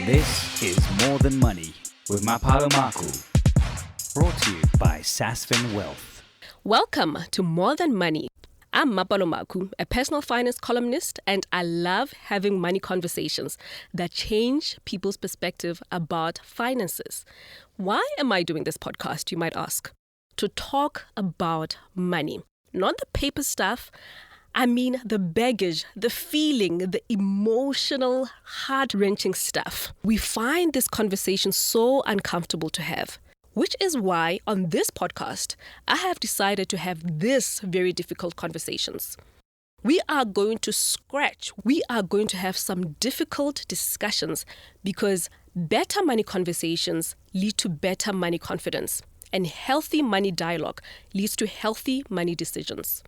This is More Than Money with Mapalo Maku, brought to you by Sasfin Wealth. Welcome to More Than Money. I'm Mapalo Maku, a personal finance columnist, and I love having money conversations that change people's perspective about finances. Why am I doing this podcast, you might ask? To talk about money. Not the paper stuff. I mean the baggage, the feeling, the emotional, heart-wrenching stuff. We find this conversation so uncomfortable to have, which is why on this podcast, I have decided to have this very difficult conversations. We are going to have some difficult discussions because better money conversations lead to better money confidence, and healthy money dialogue leads to healthy money decisions.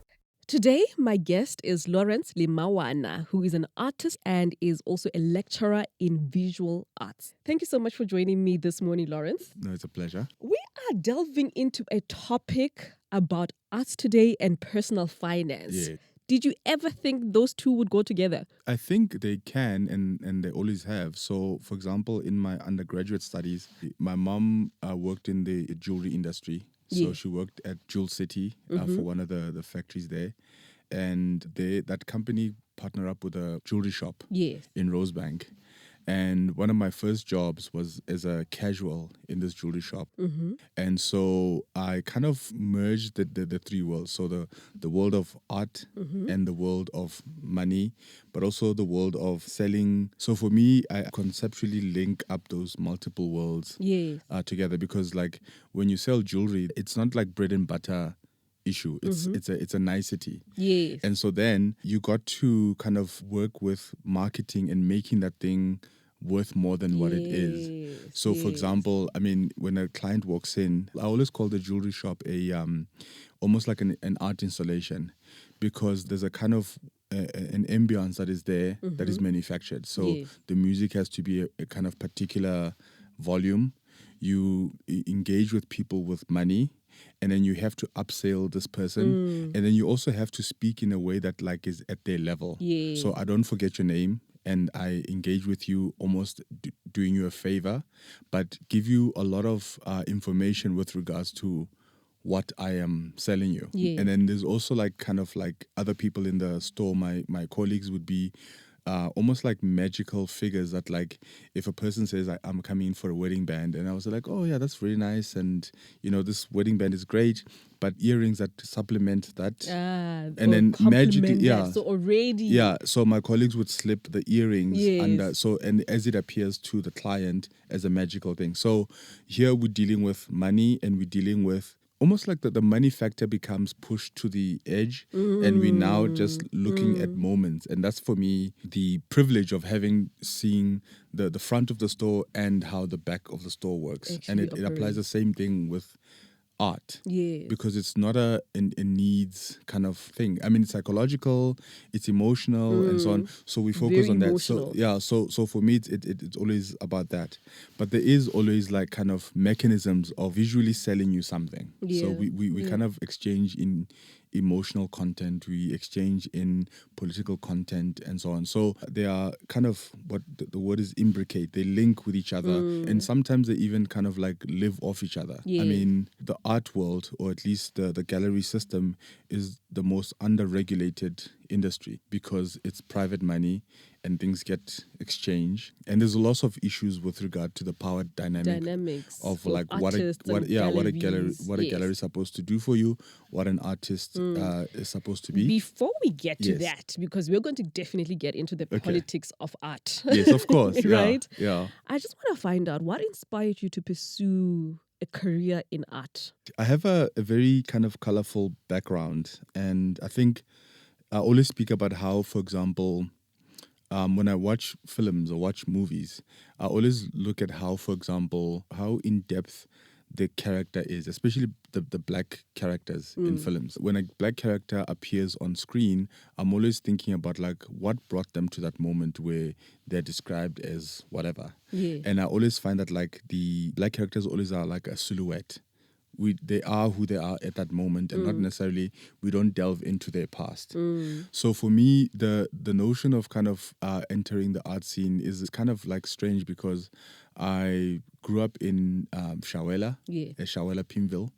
Today, my guest is Lemaoana, who is an artist and is also a lecturer in visual arts. Thank you so much for joining me this morning, Lawrence. No, it's a pleasure. We are delving into a topic about arts today and personal finance. Yeah. Did you ever think those two would go together? I think they can and they always have. So, for example, in my undergraduate studies, my mom worked in the jewellery industry. So she worked at Jewel City for one of the factories there. And that company partnered up with a jewelry shop in Rosebank. And one of my first jobs was as a casual in this jewelry shop. And so I kind of merged the three worlds. So the world of art and the world of money, but also the world of selling. So for me, I conceptually link up those multiple worlds together, because like when you sell jewelry, it's not like bread and butter issue. It's a nicety. Yes. And so then you got to kind of work with marketing and making that thing worth more than what it is. So for example, I mean, when a client walks in, I always call the jewelry shop almost like an art installation, because there's a kind of an ambience that is there that is manufactured. So the music has to be a kind of particular volume. You engage with people with money, and then you have to upsell this person, and then you also have to speak in a way that like is at their level. So I don't forget your name, and I engage with you almost doing you a favor, but give you a lot of information with regards to what I am selling you. And then there's also like kind of like other people in the store, my colleagues would be almost like magical figures that like if a person says I'm coming in for a wedding band, and I was like, oh yeah, that's really nice, and you know this wedding band is great, but earrings that supplement that, and then magically so already so my colleagues would slip the earrings under, so and as it appears to the client as a magical thing. So here we're dealing with money, and we're dealing with almost like the money factor becomes pushed to the edge, and we're now just looking at moments. And that's for me the privilege of seeing the front of the store and how the back of the store works. And it applies the same thing with art, because it's not a needs kind of thing. I mean, it's psychological, it's emotional, and so on. So we focus on that. Emotional. So for me, it's always about that. But there is always like kind of mechanisms of visually selling you something. So we kind of exchange in emotional content, we exchange in political content, and so on. So they are kind of what the word is imbricate. They link with each other, and sometimes they even kind of like live off each other. I mean, the art world, or at least the gallery system, is the most under-regulated industry because it's private money and things get exchanged, and there's lots of issues with regard to the power dynamics of like what a gallery is supposed to do for you, what an artist is supposed to be. Before we get to that, because we're going to definitely get into the politics of art. Yes, of course. Right? Yeah. I just want to find out what inspired you to pursue a career in art. I have a very kind of colorful background, and I think I always speak about how, for example, when I watch films or watch movies, I always look at how, for example, how in-depth the character is, especially the black characters in films. When a black character appears on screen, I'm always thinking about like what brought them to that moment where they're described as whatever. And I always find that like the black characters always are like a silhouette they are who they are at that moment, and not necessarily we don't delve into their past. So for me, the notion of kind of entering the art scene is kind of like strange because I grew up in Shawela, Shawela Pimville.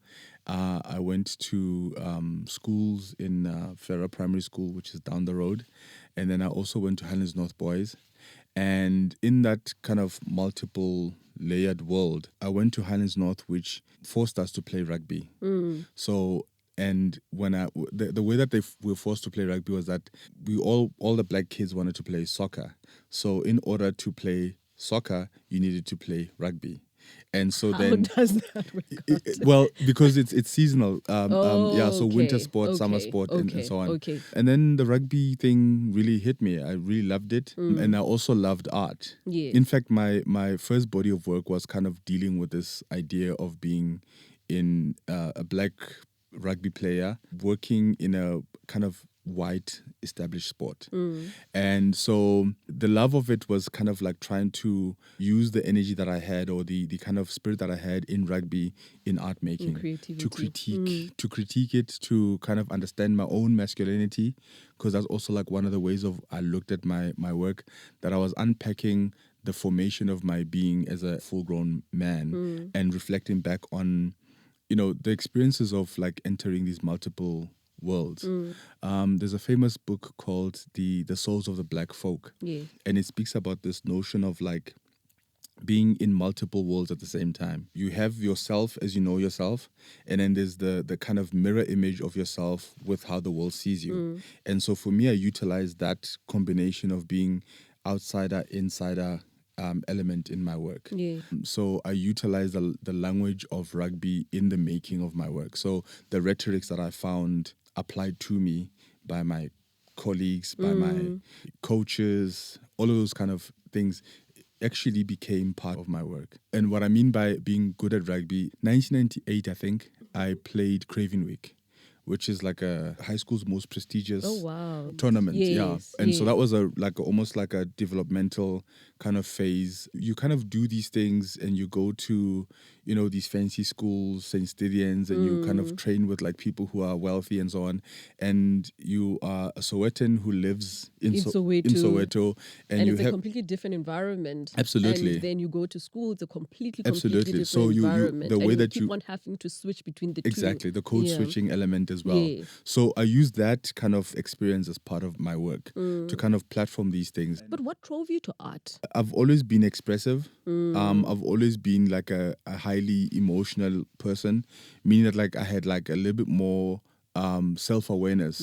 I went to schools in Flora Primary School, which is down the road, and then I also went to Highlands North Boys. And in that kind of multiple layered world, I went to Highlands North, which forced us to play rugby. So, and when the way that they were forced to play rugby was that all the black kids wanted to play soccer. So in order to play soccer, you needed to play rugby. And so How does that work out? Well, because it's seasonal. So winter sport, summer okay, sport, and so on. Okay. And then the rugby thing really hit me. I really loved it. And I also loved art. Yes. In fact, my first body of work was kind of dealing with this idea of being in a black rugby player working in a kind of white established sport. And so the love of it was kind of like trying to use the energy that I had, or the kind of spirit that I had in rugby, in art making, to critique it, to kind of understand my own masculinity, because that's also like one of the ways of I looked at my work, that I was unpacking the formation of my being as a full-grown man and reflecting back on, the experiences of like entering these multiple worlds. There's a famous book called the Souls of the Black Folk, and it speaks about this notion of like being in multiple worlds at the same time. You have yourself as you know yourself, and then there's the kind of mirror image of yourself with how the world sees you. And so for me, I utilize that combination of being outsider, insider element in my work. So I utilize the language of rugby in the making of my work. So the rhetorics that I found applied to me by my colleagues, by my coaches, all of those kind of things actually became part of my work. And what I mean by being good at rugby, 1998, I think, I played Craven Week, which is like a high school's most prestigious tournament. And so that was almost like a developmental kind of phase. You kind of do these things and you go to, these fancy schools, St. Stithians, and you kind of train with like people who are wealthy and so on. And you are a Sowetan who lives in Soweto. And it's a completely different environment. Absolutely. And then you go to school, it's a completely Absolutely. different environment. The way and that you keep on having to switch between the two. Exactly, the code switching element as well. So I use that kind of experience as part of my work to kind of platform these things. But what drove you to art? I've always been expressive. I've always been like a highly emotional person, meaning that like I had like a little bit more self-awareness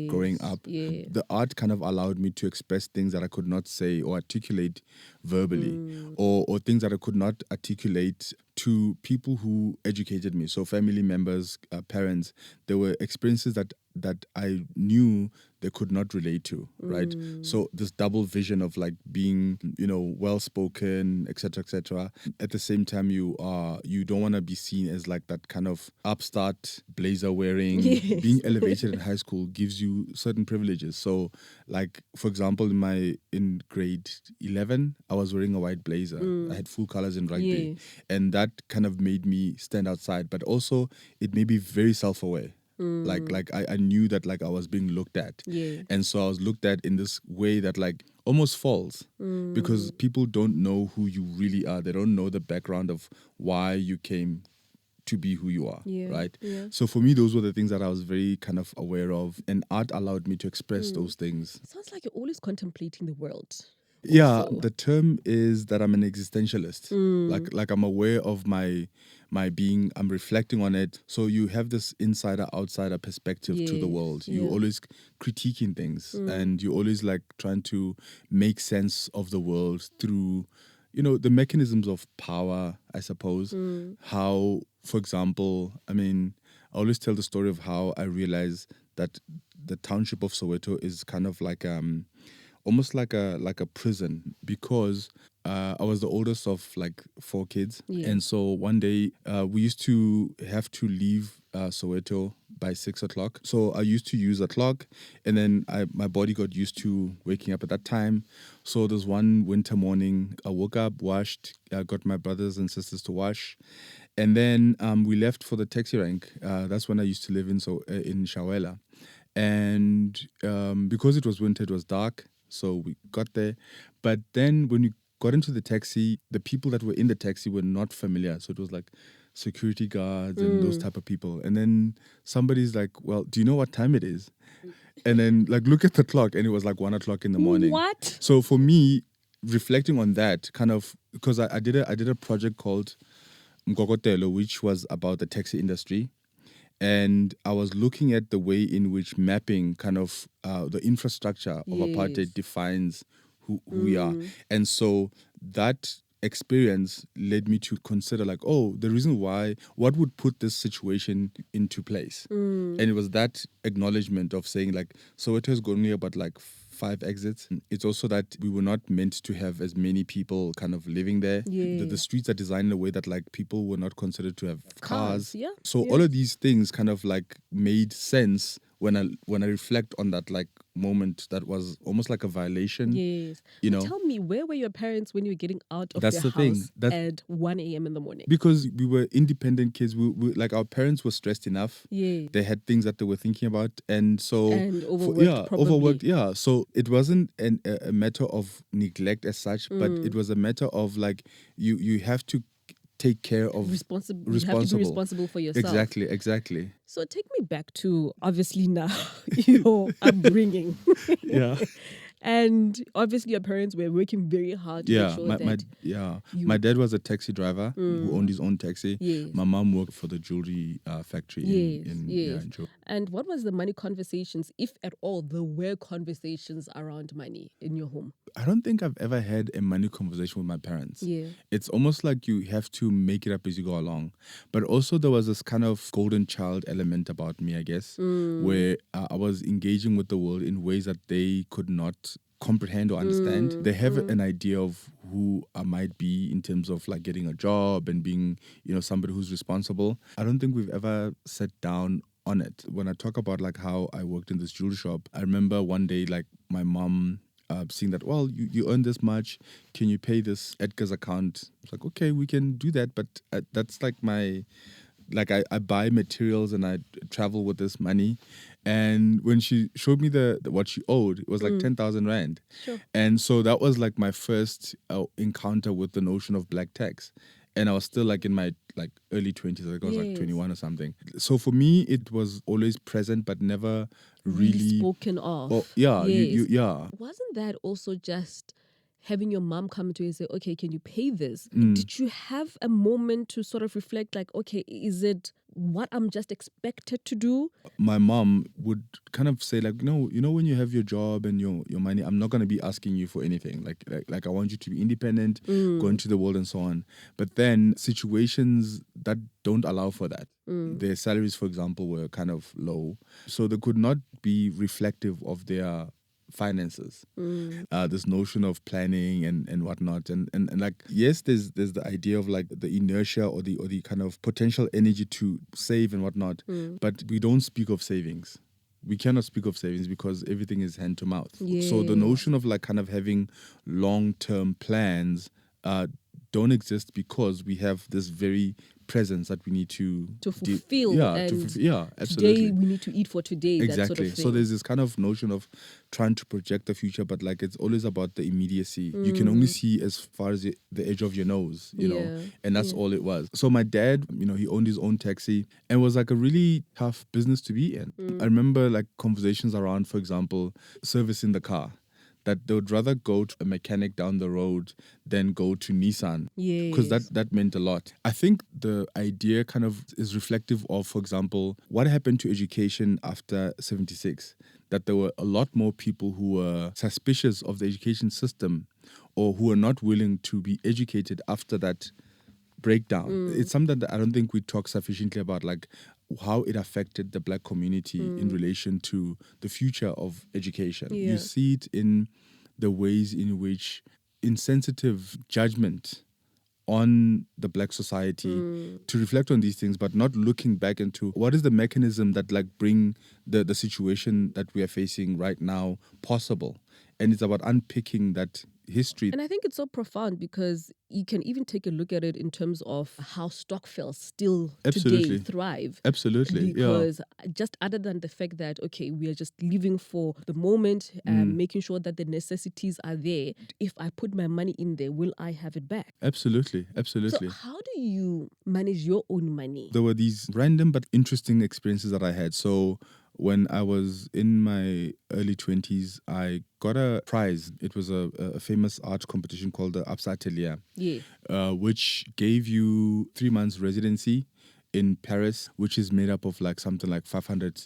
growing up. The art kind of allowed me to express things that I could not say or articulate verbally, or things that I could not articulate to people who educated me. So family members, parents, there were experiences that I knew they could not relate to, right? So this double vision of like being, well-spoken, etc. At the same time, you don't want to be seen as like that kind of upstart, blazer wearing. Being elevated in high school gives you certain privileges. So like, for example, in grade 11, I was wearing a white blazer. I had full colors in rugby. And that kind of made me stand outside, but also it made me very self-aware. Like I knew that like I was being looked at. And so I was looked at in this way that like almost false, because people don't know who you really are. They don't know the background of why you came to be who you are, right? So for me, those were the things that I was very kind of aware of, and art allowed me to express those things. Sounds like you're always contemplating the world. Yeah, the term is that I'm an existentialist. Like I'm aware of my being, I'm reflecting on it. So you have this insider outsider perspective to the world. You're always critiquing things, and you're always like trying to make sense of the world through the mechanisms of power, I suppose. How, for example, I always tell the story of how I realized that the township of Soweto is kind of like almost like a prison, because I was the oldest of like 4 kids. And so one day we used to have to leave Soweto by 6 o'clock. So I used to use a clock, and then my body got used to waking up at that time. So there's one winter morning, I woke up, washed, got my brothers and sisters to wash. And then we left for the taxi rank. That's when I used to live in Shawela. And because it was winter, it was dark. So we got there. But then when we got into the taxi, the people that were in the taxi were not familiar. So it was like security guards and those type of people. And then somebody's like, well, do you know what time it is? And then like look at the clock, and it was like 1 o'clock in the morning. What? So for me, reflecting on that, kind of, because I did a project called Mgogotelo, which was about the taxi industry. And I was looking at the way in which mapping kind of the infrastructure of apartheid defines who we are. And so that experience led me to consider like, oh, the reason why, what would put this situation into place? And it was that acknowledgement of saying like, Soweto has only about like 5 exits. It's also that we were not meant to have as many people kind of living there. The streets are designed in a way that like people were not considered to have cars. So all of these things kind of like made sense when I reflect on that like moment that was almost like a violation. You know. Tell me, where were your parents when you were getting out of That's their the house thing. at 1 a.m. in the morning? Because we were independent kids. We like our parents were stressed enough. They had things that they were thinking about, and so overworked. Overworked. Yeah. So it wasn't a matter of neglect as such, but it was a matter of like you have to take care of responsible. You have to be responsible for yourself. Exactly. So take me back to obviously now your upbringing. And obviously your parents were working very hard to make sure my dad was a taxi driver who owned his own taxi. My mom worked for the jewellery factory in Joburg. And what was the money conversations, if at all there were conversations around money in your home? I don't think I've ever had a money conversation with my parents. It's almost like you have to make it up as you go along. But also there was this kind of golden child element about me, I guess, where I was engaging with the world in ways that they could not comprehend or understand. They have an idea of who I might be in terms of like getting a job and being, somebody who's responsible. I don't think we've ever sat down on it. When I talk about like how I worked in this jewelry shop, I remember one day like my mom seeing that, well, you earn this much, can you pay this Edgar's account? It's like, okay, we can do that, but that's like I buy materials and I travel with this money. And when she showed me the what she owed, it was like 10,000 Rand. And so that was like my first encounter with the notion of black tax. And I was still like in my like early 20s, I think I was like 21 or something. So for me, it was always present, but never really spoken of. Wasn't that also just having your mom come to you and say, okay, can you pay this? Did you have a moment to sort of reflect like, okay, is it what I'm just expected to do? My mom would kind of say like, no, when you have your job and your money, I'm not going to be asking you for anything. Like I want you to be independent, go into the world and so on. But then situations that don't allow for that. Their salaries, for example, were kind of low. So they could not be reflective of their finances. This notion of planning and whatnot, and like, yes, there's the idea of like the inertia or the kind of potential energy to save and whatnot, but we don't speak of savings. We cannot speak of savings because everything is hand to mouth. So the notion of like kind of having long-term plans don't exist because we have this very presence that we need to fulfill. Absolutely. Today we need to eat for today. Exactly. That sort of thing. So there's this kind of notion of trying to project the future, but like it's always about the immediacy. You can only see as far as the edge of your nose, know, and that's all it was. So my dad, he owned his own taxi and was like a really tough business to be in. I remember like conversations around, for example, servicing the car. That they would rather go to a mechanic down the road than go to Nissan. Because that meant a lot. I think the idea kind of is reflective of, for example, what happened to education after 76. That there were a lot more people who were suspicious of the education system or who were not willing to be educated after that breakdown. It's something that I don't think we talk sufficiently about, like how it affected the black community in relation to the future of education. You see it in the ways in which insensitive judgment on the black society to reflect on these things, but not looking back into what is the mechanism that like bring the situation that we are facing right now possible. And it's about unpicking that history. And I think it's so profound because you can even take a look at it in terms of how Stokvels still Absolutely. today thrive. Absolutely, Because just other than the fact that, okay, we are just living for the moment, making sure that the necessities are there. If I put my money in there, will I have it back? Absolutely. So how do you manage your own money? There were these random but interesting experiences that I had. So when I was in my early 20s, I got a prize. It was a famous art competition called the Absa Atelier, which gave you 3 months residency in Paris, which is made up of like something like 500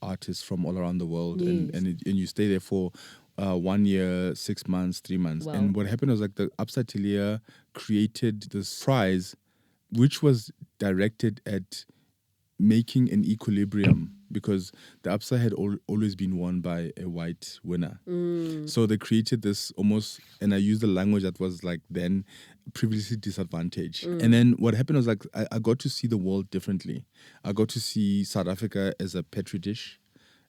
artists from all around the world. And you stay there for 1 year, 6 months, 3 months. Wow. And what happened was like the Absa Atelier created this prize which was directed at making an equilibrium because the Absa had always been won by a white winner. So they created this almost, and I used the language that was like then previously disadvantaged. And then what happened was like I got to see the world differently. I got to see South Africa as a petri dish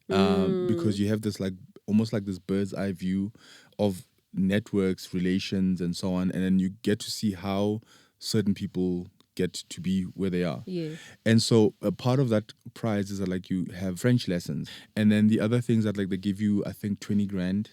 because you have this like almost like this bird's eye view of networks, relations, and so on. And then you get to see how certain people get to be where they are. And so a part of that prize is that like you have French lessons. And then the other things that like they give you, I think 20 grand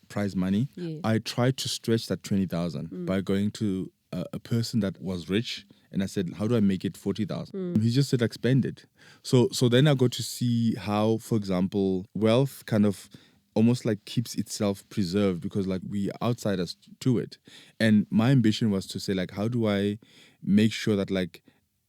prize money. I tried to stretch that 20,000 by going to a person that was rich. And I said, how do I make it 40,000? He just said, like, spend it. So then I got to see how, for example, wealth kind of almost like keeps itself preserved because like we are outsiders to it. And my ambition was to say like, how do I make sure that like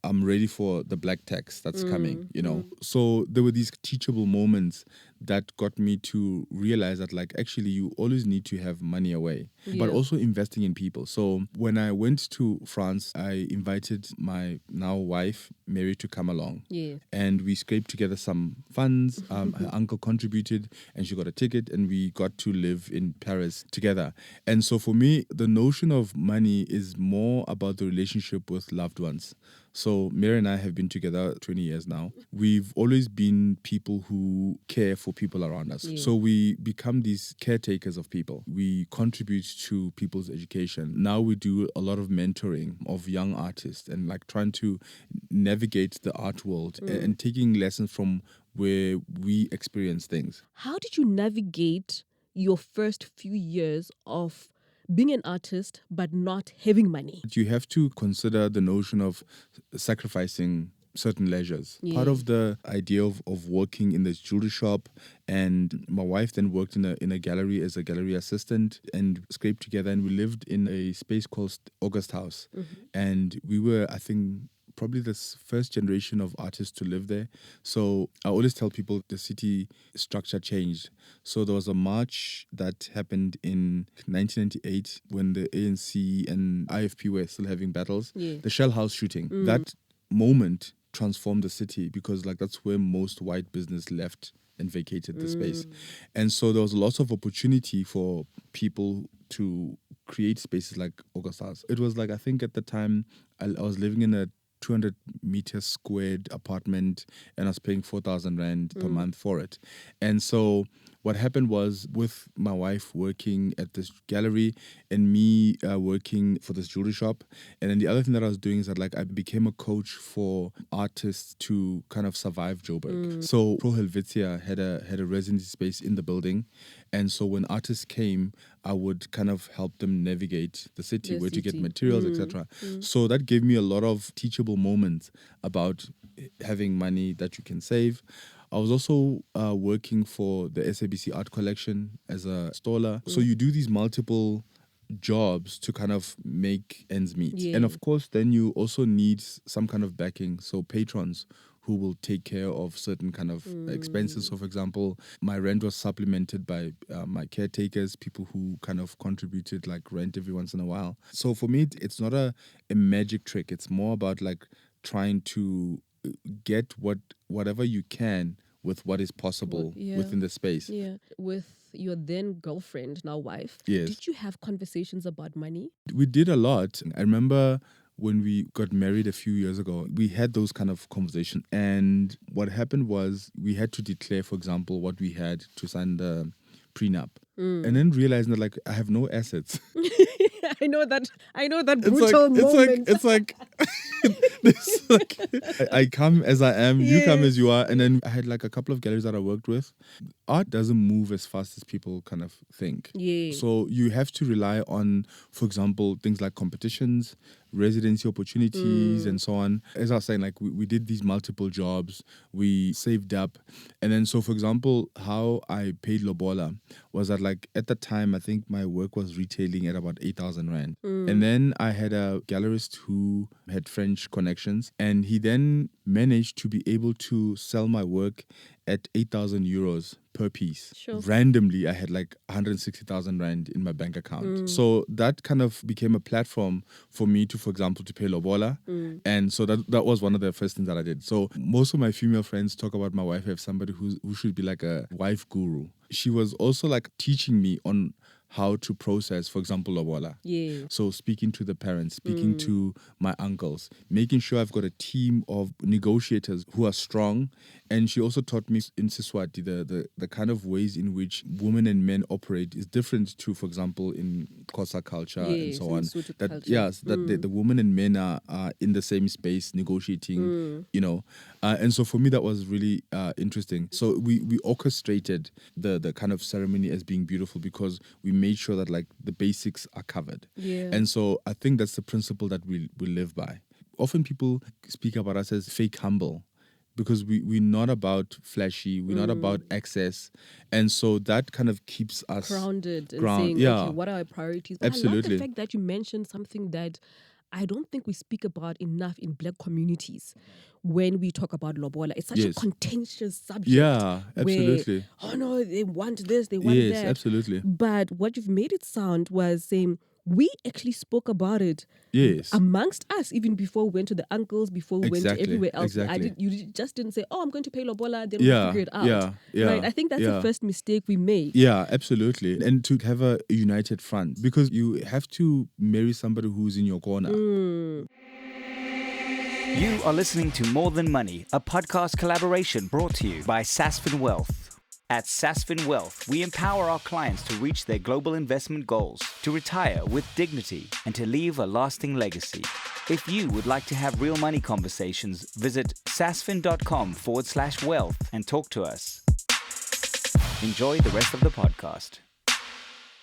I'm ready for the black tax that's coming, you know? So there were these teachable moments that got me to realize that like actually you always need to have money away, but also investing in people. So when I went to France, I invited my now wife, Mary, to come along. And we scraped together some funds. Her uncle contributed and she got a ticket and we got to live in Paris together. And so for me, the notion of money is more about the relationship with loved ones. So Mary and I have been together 20 years now. We've always been people who care for people around us. So we become these caretakers of people. We contribute to people's education. Now we do a lot of mentoring of young artists and like trying to navigate the art world and taking lessons from where we experience things. How did you navigate your first few years of being an artist but not having money? You have to consider the notion of sacrificing certain leisures. Part of the idea of working in this jewelry shop, and my wife then worked in a gallery as a gallery assistant and scraped together, and we lived in a space called August House. And we were, I think, probably the first generation of artists to live there. So I always tell people the city structure changed. So there was a march that happened in 1998 when the ANC and IFP were still having battles. The Shell House shooting. That moment transformed the city because like that's where most white business left and vacated the space. And so there was lots of opportunity for people to create spaces like August House. It was like, I think at the time I was living in a 200 meter squared apartment and I was paying 4,000 Rand per month for it. And so what happened was with my wife working at this gallery and me working for this jewelry shop. And then the other thing that I was doing is that like I became a coach for artists to kind of survive Joburg. So Pro Helvetia had a residency space in the building. And so when artists came, I would kind of help them navigate the city, where to get materials, etc. So that gave me a lot of teachable moments about having money that you can save. I was also working for the SABC Art Collection as a staller. So you do these multiple jobs to kind of make ends meet. And of course, then you also need some kind of backing. So patrons who will take care of certain kind of expenses. So for example, my rent was supplemented by my caretakers, people who kind of contributed like rent every once in a while. So for me, it's not a magic trick. It's more about like trying to get whatever you can with what is possible within the space. With your then girlfriend, now wife, Yes. did you have conversations about money? We did a lot. I remember when we got married a few years ago, we had those kind of conversations. And what happened was we had to declare, for example, what we had to sign the prenup. And then realizing that like I have no assets. I know that brutal moment. It's like I come as I am, you come as you are. And then I had like a couple of galleries that I worked with. Art doesn't move as fast as people kind of think. Yeah. So you have to rely on, for example, things like competitions, residency opportunities, and so on. As I was saying, like we did these multiple jobs, we saved up. And then, so for example, how I paid Lola was that like at the time, I think my work was retailing at about 8,000 Rand. And then I had a gallerist who had French connections, and he then managed to be able to sell my work at 8,000 euros per piece. Sure. Randomly, I had like 160,000 Rand in my bank account. So that kind of became a platform for me to, for example, to pay Lobola. And so that was one of the first things that I did. So most of my female friends talk about my wife as somebody who should be like a wife guru. She was also like teaching me on how to process, for example, Lobola. Yeah. So speaking to the parents, speaking to my uncles, making sure I've got a team of negotiators who are strong. And she also taught me in Siswati the kind of ways in which women and men operate is different to, for example, in Xhosa culture and so on. That culture. yes, that the women and men are in the same space negotiating, you know. And so for me that was really interesting. So we orchestrated the kind of ceremony as being beautiful because we made sure that like the basics are covered. Yeah. And so I think that's the principle that we live by. Often people speak about us as fake humble because we're not about flashy, we're not about excess. And so that kind of keeps us grounded and saying, okay, what are our priorities? But Absolutely. I love the fact that you mentioned something that I don't think we speak about enough in Black communities when we talk about Lobola. It's such a contentious subject. Yeah, absolutely. Where, oh no, they want this, they want that. Yes, absolutely. But what you've made it sound was saying, we actually spoke about it amongst us even before we went to the uncles, before we went to everywhere else. Exactly. You just didn't say, oh, I'm going to pay Lobola, then we'll figure it out. Right? I think that's the first mistake we made. Yeah, absolutely. And to have a united front, because you have to marry somebody who's in your corner. You are listening to More Than Money, a podcast collaboration brought to you by Sasfin Wealth. At Sasfin Wealth, we empower our clients to reach their global investment goals, to retire with dignity, and to leave a lasting legacy. If you would like to have real money conversations, visit sasfin.com/wealth and talk to us. Enjoy the rest of the podcast.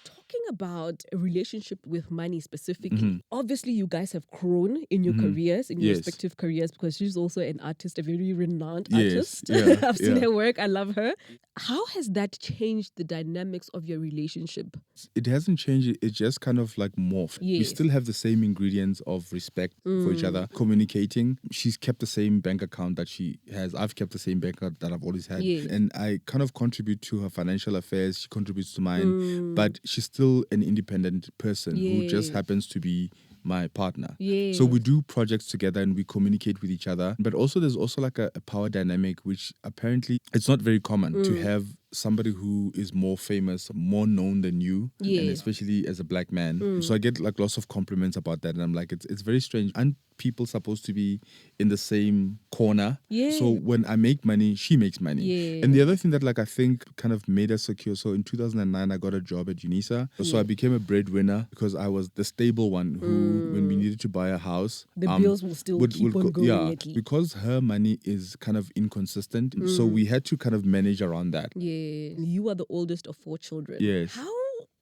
Talking about a relationship with money specifically, obviously you guys have grown in your careers, in your respective careers, because she's also an artist, a very renowned artist. I've seen her work. I love her. How has that changed the dynamics of your relationship? It hasn't changed. It just kind of like morphed. We still have the same ingredients of respect for each other, communicating. She's kept the same bank account that she has. I've kept the same bank account that I've always had. And I kind of contribute to her financial affairs. She contributes to mine. But she's still an independent person who just happens to be my partner. So we do projects together and we communicate with each other. But also there's also like a power dynamic, which apparently it's not very common to have somebody who is more famous, more known than you, and especially as a Black man. So I get like lots of compliments about that, and I'm like, it's very strange. Aren't people supposed to be in the same corner? So when I make money, she makes money. And the other thing that like I think kind of made us secure. So in 2009, I got a job at UNISA. So I became a breadwinner because I was the stable one who, when we needed to buy a house, the bills will still keep on going. Because her money is kind of inconsistent. So we had to kind of manage around that. You are the oldest of 4 children. How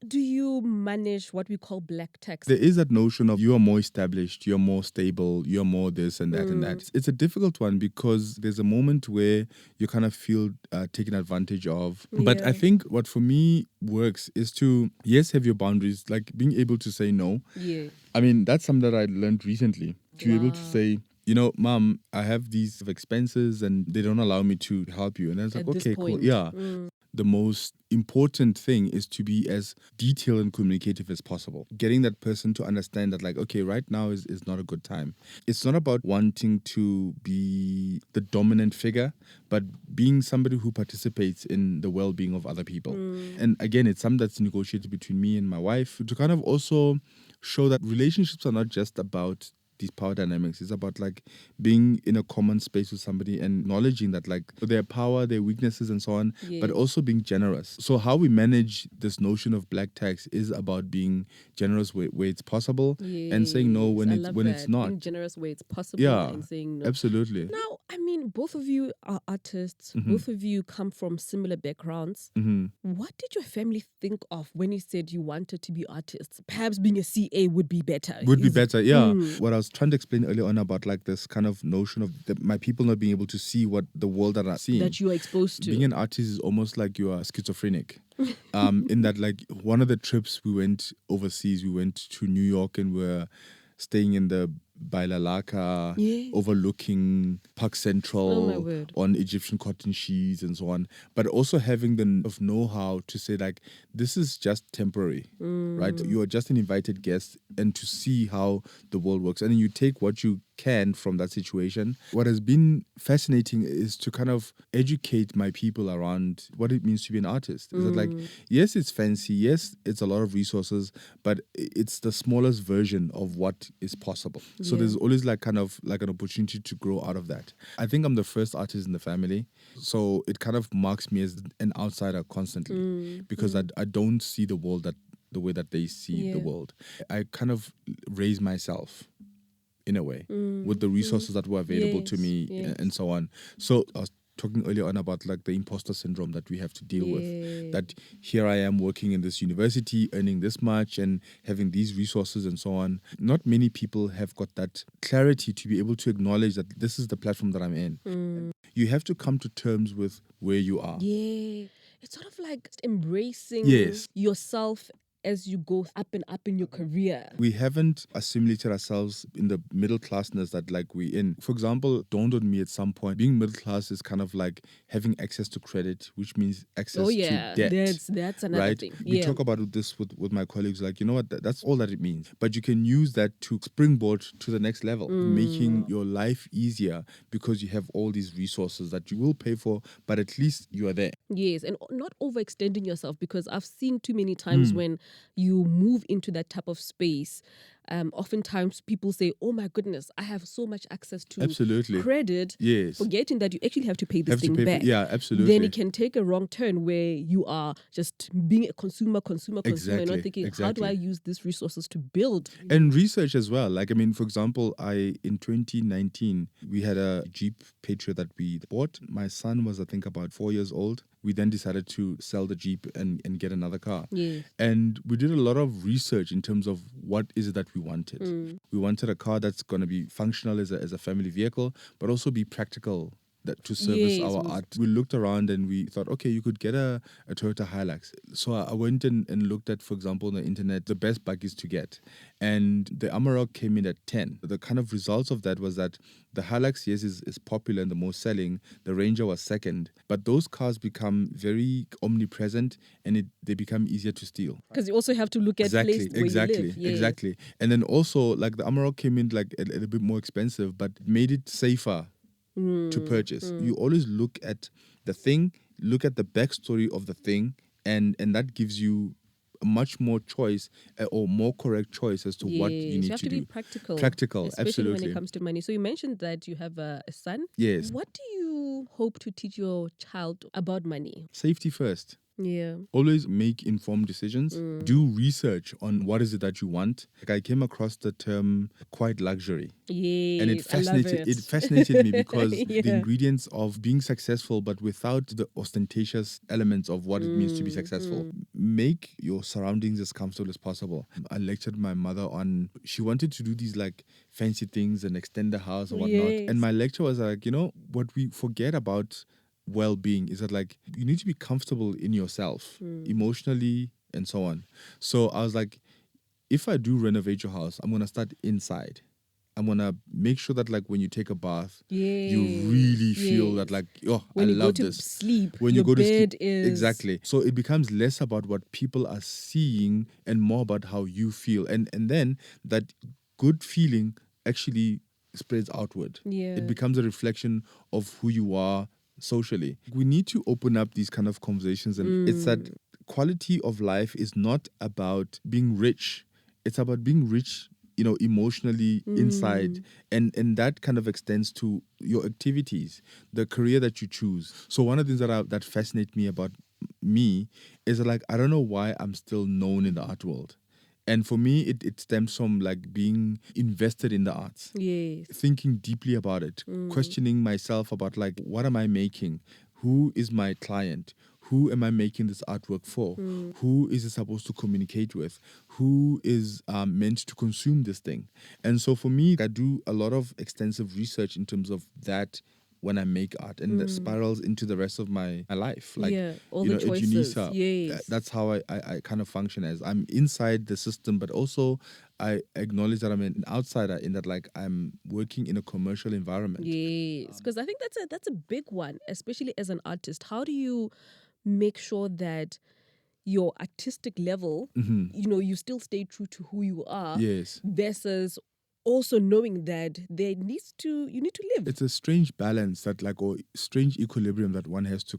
do you manage what we call black tax? There is that notion of you are more established, you're more stable, you're more this and that and that. It's a difficult one because there's a moment where you kind of feel taken advantage of. But I think what for me works is to, have your boundaries, like being able to say no. I mean, that's something that I learned recently. To be able to say, you know, Mom, I have these expenses and they don't allow me to help you. And I was like, okay, cool. The most important thing is to be as detailed and communicative as possible. Getting that person to understand that like, okay, right now is not a good time. It's not about wanting to be the dominant figure, but being somebody who participates in the well-being of other people. And again, it's something that's negotiated between me and my wife to kind of also show that relationships are not just about these power dynamics. It's about like being in a common space with somebody and acknowledging that like their power, their weaknesses and so on, but also being generous. So how we manage this notion of black tax is about being generous where it's possible and saying no when it's not. Being generous where it's possible and saying no. Absolutely. Now, I mean, both of you are artists. Both of you come from similar backgrounds. What did your family think of when you said you wanted to be artists? Perhaps being a CA would be better. What I was trying to explain earlier on about like this kind of notion of my people not being able to see what the world that are seeing. That you are exposed to. Being an artist is almost like you are schizophrenic. In that like one of the trips we went overseas, we went to New York and we're staying in the Bailalaka, overlooking Park Central on Egyptian cotton sheets and so on, but also having the of know-how to say like, this is just temporary, right? You are just an invited guest and to see how the world works. And then you take what you can from that situation. What has been fascinating is to kind of educate my people around what it means to be an artist. Is that like, yes, it's fancy, yes, it's a lot of resources, but it's the smallest version of what is possible. So there's always like kind of like an opportunity to grow out of that. I think I'm the first artist in the family, so it kind of marks me as an outsider constantly because I don't see the world the way that they see the world. I kind of raise myself in a way with the resources that were available to me and so on. So I was talking earlier on about like the imposter syndrome that we have to deal with, that here I am working in this university, earning this much and having these resources and so on. Not many people have got that clarity to be able to acknowledge that this is the platform that I'm in. You have to come to terms with where you are. It's sort of like embracing yourself as you go up and up in your career. We haven't assimilated ourselves in the middle classness that like we're in. For example, dawned on me at some point, being middle class is kind of like having access to credit, which means access to debt. That's another thing. We talk about this with my colleagues, like, you know what, that's all that it means. But you can use that to springboard to the next level, making your life easier because you have all these resources that you will pay for, but at least you are there. Yes, and not overextending yourself, because I've seen too many times when you move into that type of space, oftentimes people say, oh my goodness, I have so much access to credit, forgetting that you actually have to pay this thing back. Then it can take a wrong turn where you are just being a consumer, and not thinking, how do I use these resources to build? And research as well. Like, I mean, for example, in 2019, we had a Jeep Patriot that we bought. My son was, I think, about 4 years old. We then decided to sell the Jeep and get another car. And we did a lot of research in terms of what is it that we wanted. We wanted a car that's going to be functional as a family vehicle, but also be practical to service our art. We looked around and we thought, okay, you could get a Toyota Hilux. So I went and looked at, for example, on the internet, the best buggies to get. And the Amarok came in at 10. The kind of results of that was that the Hilux, yes, is popular and the most selling. The Ranger was second. But those cars become very omnipresent and they become easier to steal. Because you also have to look at place where you live. Exactly. And then also, like, the Amarok came in like a little bit more expensive, but made it safer to purchase. You always look at the thing, look at the backstory of the thing, and that gives you a much more choice or more correct choice as to what you need you have to do. Be practical. Especially absolutely. When it comes to money. So you mentioned that you have a son. Yes. What do you hope to teach your child about money? Safety first. Yeah. Always make informed decisions. Do research on what is it that you want. Like, I came across the term quiet luxury. Yeah. And it fascinated me because the ingredients of being successful, but without the ostentatious elements of what it means to be successful. Make your surroundings as comfortable as possible. I lectured my mother on, she wanted to do these like fancy things and extend the house and whatnot. And my lecture was like, you know, what we forget about well-being is that like you need to be comfortable in yourself emotionally and so on. So I was like, if I do renovate your house, I'm going to start inside. I'm going to make sure that like when you take a bath, you really feel that like, oh, when I you love go to this. Sleep, when your you go to bed sleep, is... Exactly. So it becomes less about what people are seeing and more about how you feel. And then that good feeling actually spreads outward. It becomes a reflection of who you are socially. We need to open up these kind of conversations, and it's that quality of life is not about being rich. It's about being rich emotionally inside. And that kind of extends to your activities, the career that you choose. So one of the things that fascinate me about me is that, like, I don't know why I'm still known in the art world. And for me, it stems from like being invested in the arts. Yes. Thinking deeply about it, questioning myself about like, what am I making? Who is my client? Who am I making this artwork for? Who is it supposed to communicate with? Who is meant to consume this thing? And so for me, I do a lot of extensive research in terms of that when I make art, and that spirals into the rest of my life. Like, all the at choices. Unisa, Yes. that's how I kind of function, as I'm inside the system, but also I acknowledge that I'm an outsider, in that like I'm working in a commercial environment. Yes, because I think that's a big one, especially as an artist. How do you make sure that your artistic level, you still stay true to who you are, Yes. versus also knowing that you need to live. It's a strange balance that like, or strange equilibrium that one has to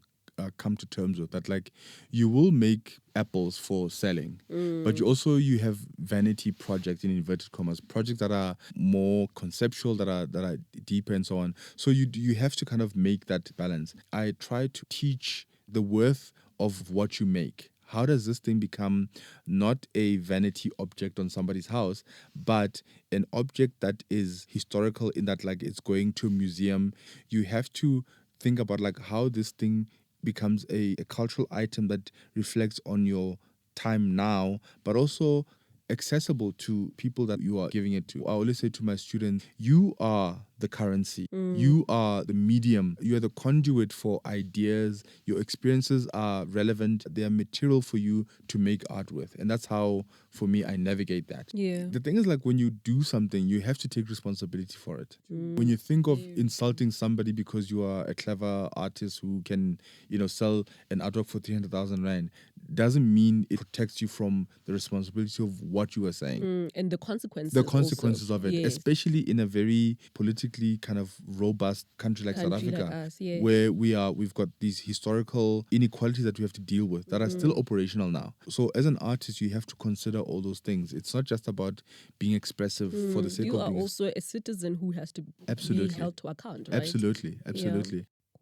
come to terms with, that like you will make apples for selling, but you have vanity projects, in inverted commas, projects that are more conceptual, that are deeper and so on. So you have to kind of make that balance. I try to teach the worth of what you make. How does this thing become not a vanity object on somebody's house, but an object that is historical, in that like it's going to a museum? You have to think about like how this thing becomes a cultural item that reflects on your time now, but also accessible to people that you are giving it to. I always say to my students, you are the currency. You are the medium. You are the conduit for ideas. Your experiences are relevant. They are material for you to make art with. And that's how, for me, I navigate that. Yeah. The thing is, like, when you do something, you have to take responsibility for it. When you think of insulting somebody because you are a clever artist who can, sell an artwork for 300,000 Rand, doesn't mean it protects you from the responsibility of what you are saying. And the consequences. The consequences also. of it, Yes. especially in a very politically kind of robust country like South Africa, like us, yes. where we've got these historical inequalities that we have to deal with that are still operational now. So as an artist, you have to consider all those things. It's not just about being expressive for the sake You of are being also a citizen who has to be Absolutely. held to account, right? Absolutely.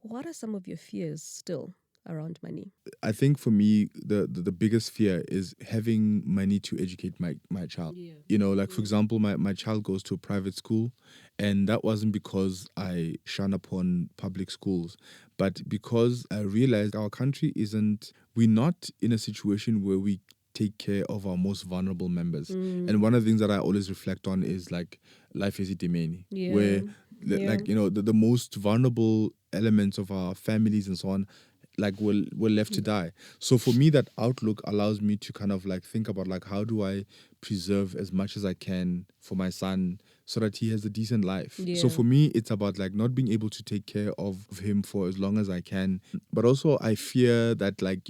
What are some of your fears still around money? I think for me, the biggest fear is having money to educate my child. Like, for example, my child goes to a private school, and that wasn't because I shun upon public schools, but because I realized our country we're not in a situation where we take care of our most vulnerable members. And one of the things that I always reflect on is like life is Itimeni, where like, the most vulnerable elements of our families and so on, like we're left to die. So for me, that outlook allows me to kind of like think about like, how do I preserve as much as I can for my son so that he has a decent life. So for me, it's about like not being able to take care of him for as long as I can. But also I fear that, like,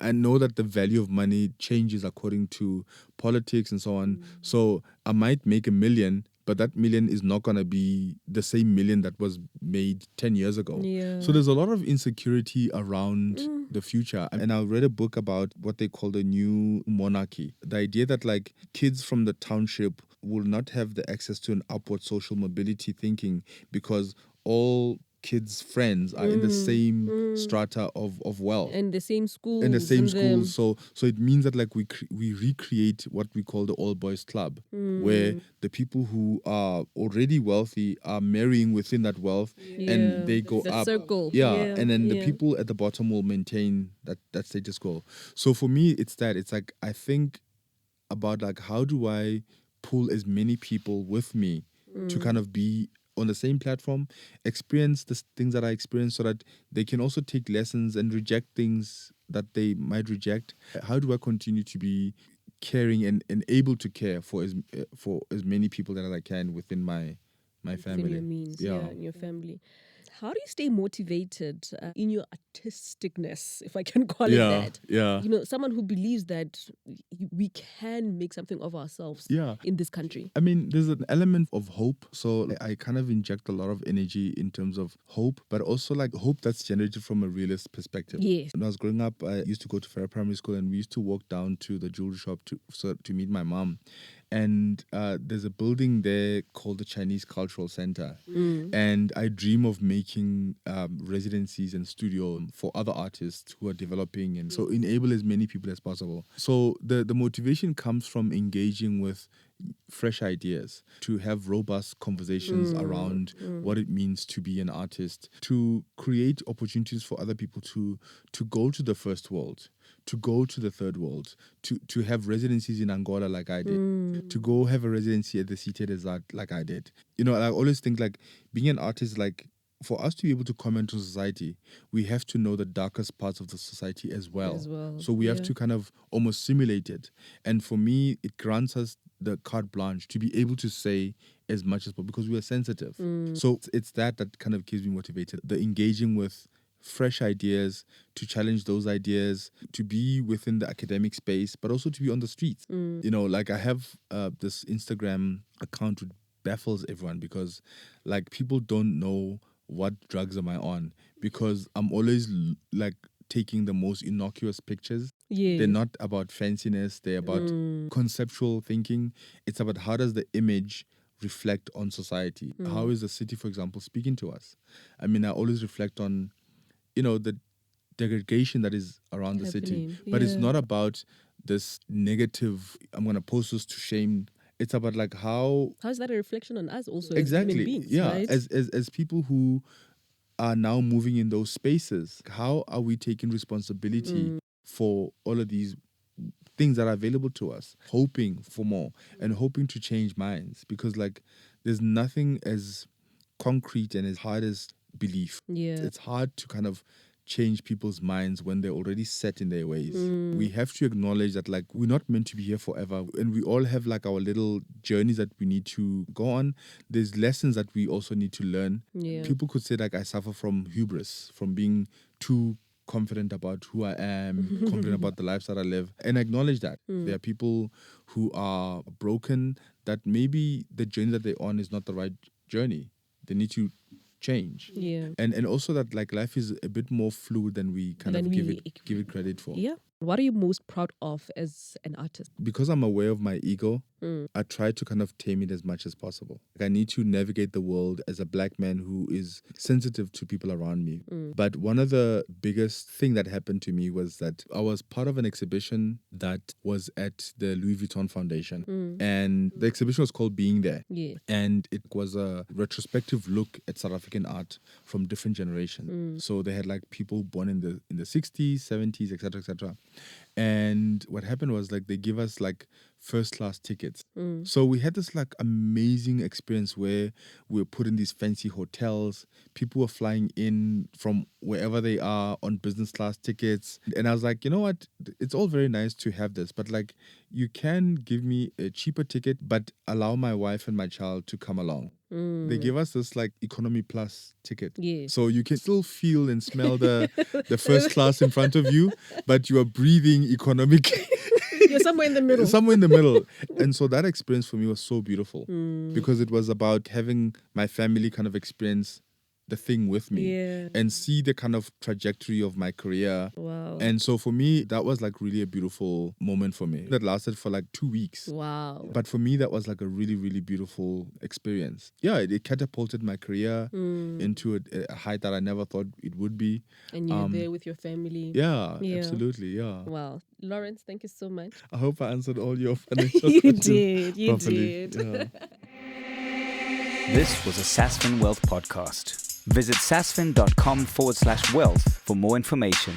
I know that the value of money changes according to politics and so on. So I might make $1 million, but that million is not going to be the same million that was made 10 years ago. So there's a lot of insecurity around the future. And I read a book about what they call the new monarchy. The idea that like kids from the township will not have the access to an upward social mobility thinking because all kids' friends are in the same strata of wealth. And the same schools. In the same schools. So it means that like we recreate what we call the all boys club, where the people who are already wealthy are marrying within that wealth, and they go the up. circle. And then the people at the bottom will maintain that status quo. So for me, it's like I think about like, how do I pull as many people with me to kind of be on the same platform, experience the things that I experience, so that they can also take lessons and reject things that they might reject. How do I continue to be caring and able to care for as many people that I can within my family? Within your means, in your family. How do you stay motivated in your artisticness, if I can call it that? Someone who believes that we can make something of ourselves in this country. I mean, there's an element of hope. So I kind of inject a lot of energy in terms of hope, but also like hope that's generated from a realist perspective. Yes. When I was growing up, I used to go to Fair Primary School, and we used to walk down to the jewelry shop to meet my mom. and there's a building there called the Chinese Cultural Center. And I dream of making residencies and studio for other artists who are developing, and so enable as many people as possible. So the motivation comes from engaging with fresh ideas, to have robust conversations around what it means to be an artist, to create opportunities for other people to go to the first world, to go to the third world, to have residencies in Angola like I did, to go have a residency at the Cité des Arts like I did. You know, I always think like being an artist, like for us to be able to comment on society, we have to know the darkest parts of the society as well. So we have to kind of almost simulate it. And for me, it grants us the carte blanche to be able to say as much as possible because we are sensitive. So it's that kind of keeps me motivated. The engaging with fresh ideas, to challenge those ideas, to be within the academic space, but also to be on the streets. You know, like I have this Instagram account which baffles everyone because like people don't know what drugs am I on, because I'm always like taking the most innocuous pictures. They're not about fanciness, they're about conceptual thinking. It's about how does the image reflect on society? How is the city, for example, speaking to us? I mean, I always reflect on, you know, the degradation that is around the city. But it's not about this negative, I'm going to post this to shame. It's about like how is that a reflection on us also exactly as human beings, yeah right? as people who are now moving in those spaces, how are we taking responsibility for all of these things that are available to us, hoping for more and hoping to change minds, because like there's nothing as concrete and as hard as belief. It's hard to kind of change people's minds when they're already set in their ways. We have to acknowledge that like we're not meant to be here forever, and we all have like our little journeys that we need to go on. There's lessons that we also need to learn. People could say like I suffer from hubris, from being too confident about who I am, confident about the lifestyle I live, and acknowledge that. There are people who are broken, that maybe the journey that they're on is not the right journey. They need to change. And also that like life is a bit more fluid than we kind of give it credit for. What are you most proud of as an artist? Because I'm aware of my ego, I try to kind of tame it as much as possible. Like I need to navigate the world as a black man who is sensitive to people around me. But one of the biggest thing that happened to me was that I was part of an exhibition that was at the Louis Vuitton Foundation. And the exhibition was called Being There. And it was a retrospective look at South African art from different generations. So they had like people born in the 60s, 70s, etc., etc. And what happened was like they give us like first class tickets. So we had this like amazing experience where we were put in these fancy hotels. People were flying in from wherever they are on business class tickets. And I was like, you know what? It's all very nice to have this, but like you can give me a cheaper ticket, but allow my wife and my child to come along. They give us this like economy plus ticket. So you can still feel and smell the first class in front of you, but you are breathing economic. You're somewhere in the middle. Somewhere in the middle. And so that experience for me was so beautiful because it was about having my family kind of experience the thing with me and see the kind of trajectory of my career. And so for me, that was like really a beautiful moment for me. That lasted for like 2 weeks. But for me, that was like a really, really beautiful experience. Yeah, it catapulted my career into a height that I never thought it would be. And you're there with your family. Yeah, absolutely. Yeah. Wow. Lawrence, thank you so much. I hope I answered all your financial You questions did. You properly. did. Yeah. This was a Sasfin Wealth podcast. Visit sasfin.com/wealth for more information.